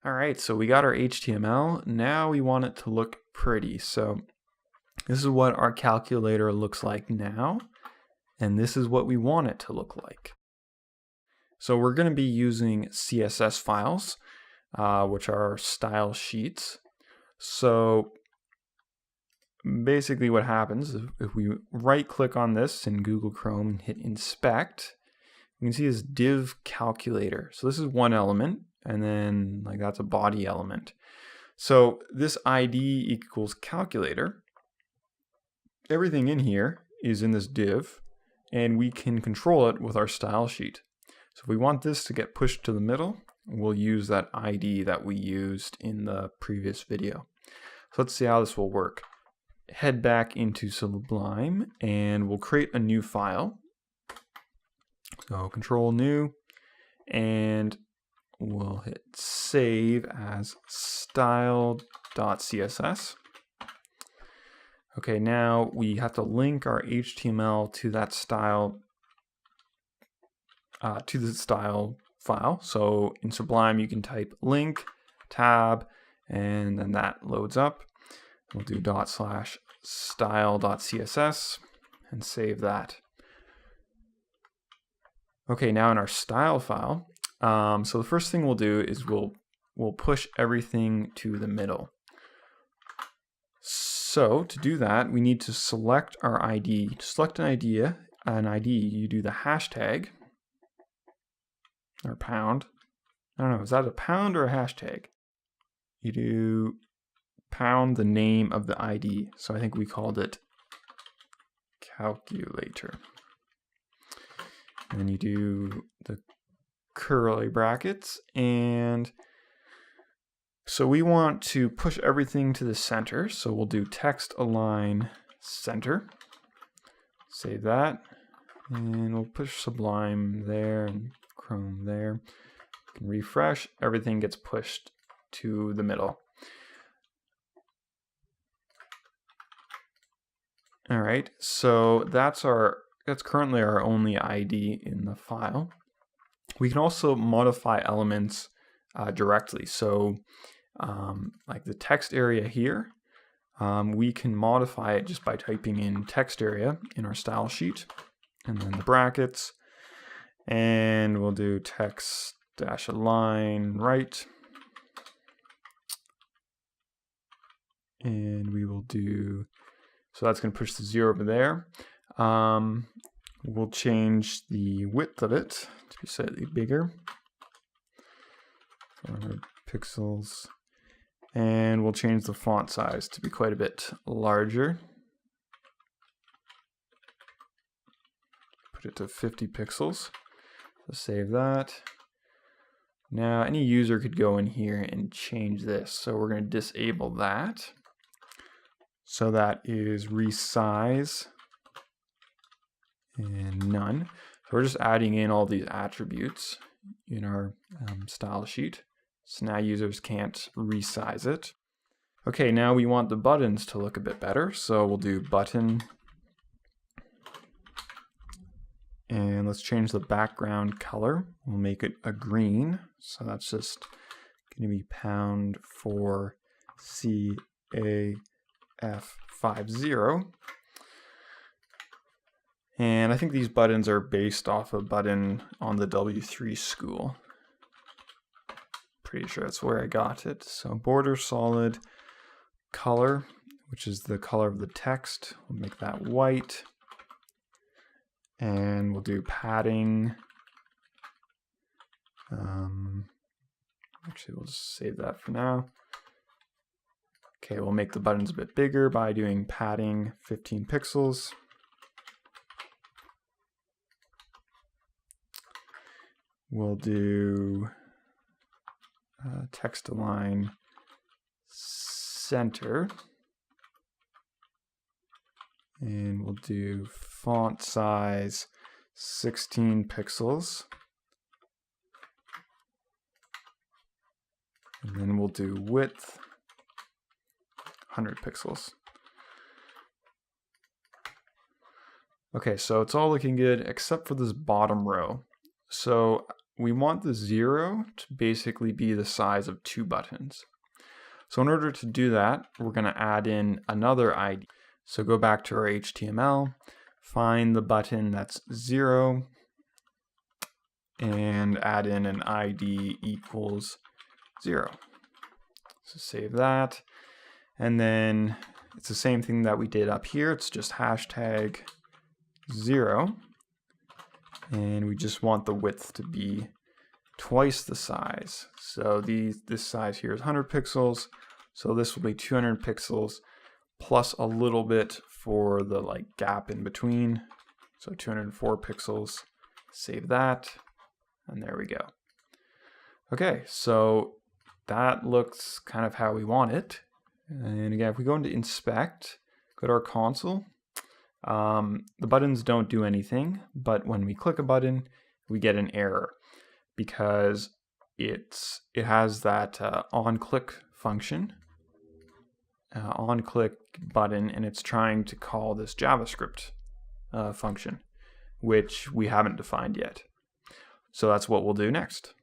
All right, so we got our HTML. Now we want it to look pretty. So this is what our calculator looks like now, and this is what we want it to look like. So we're going to be using CSS files, which are style sheets. So basically what happens if we right click on this in Google Chrome and hit inspect, you can see this div calculator. So this is one element, and then like that's a body element. So this ID equals calculator. Everything in here is in this div, and we can control it with our style sheet. So if we want this to get pushed to the middle, we'll use that ID that we used in the previous video. So let's see how this will work. Head back into Sublime, and we'll create a new file. So Control New, and we'll hit save as style.css. Okay, now we have to link our HTML to that style, to the style file. So in Sublime, you can type link, tab, and then that loads up. We'll do /style.css and save that. Okay, now in our style file, so the first thing we'll do is we'll push everything to the middle. So to do that, we need to select our ID. To select an ID, you do the hashtag or pound. I don't know, is that a pound or a hashtag? You do pound the name of the ID. So I think we called it calculator. And then you do the curly brackets, and so we want to push everything to the center, so we'll do text align center. Save that, and we'll push Sublime there and Chrome there. You can refresh, everything gets pushed to the middle. All right, so that's currently our only ID in the file. We can also modify elements directly. So like the text area here, we can modify it just by typing in text area in our style sheet, and then the brackets, and we'll do text -align right, and we will do, so that's going to push the 0 over there. We'll change the width of it to be slightly bigger, 400 pixels, and we'll change the font size to be quite a bit larger. Put it to 50 pixels. So save that. Now any user could go in here and change this, so we're going to disable that. So that is resize and none. So we're just adding in all these attributes in our style sheet. So now users can't resize it. Okay, now we want the buttons to look a bit better. So we'll do button. And let's change the background color. We'll make it a green. So that's just going to be pound for CAF50. And I think these buttons are based off a button on the W3 school. Pretty sure that's where I got it. So border solid color, which is the color of the text. We'll make that white. And we'll do padding. Actually, we'll just save that for now. Okay, we'll make the buttons a bit bigger by doing padding 15 pixels. We'll do text align center, and we'll do font size 16 pixels, and then we'll do width 100 pixels. Okay, so it's all looking good except for this bottom row. So we want the 0 to basically be the size of 2 buttons. So in order to do that, we're going to add in another ID. So go back to our HTML, find the button that's 0, and add in an ID equals 0. So save that. And then it's the same thing that we did up here. It's just hashtag 0. And we just want the width to be twice the size. So this size here is 100 pixels. So this will be 200 pixels plus a little bit for the gap in between. So 204 pixels. Save that. And there we go. Okay, so that looks kind of how we want it. And again, if we go into inspect, go to our console, the buttons don't do anything, but when we click a button, we get an error because it has that on-click function, on-click button, and it's trying to call this JavaScript function, which we haven't defined yet. So that's what we'll do next.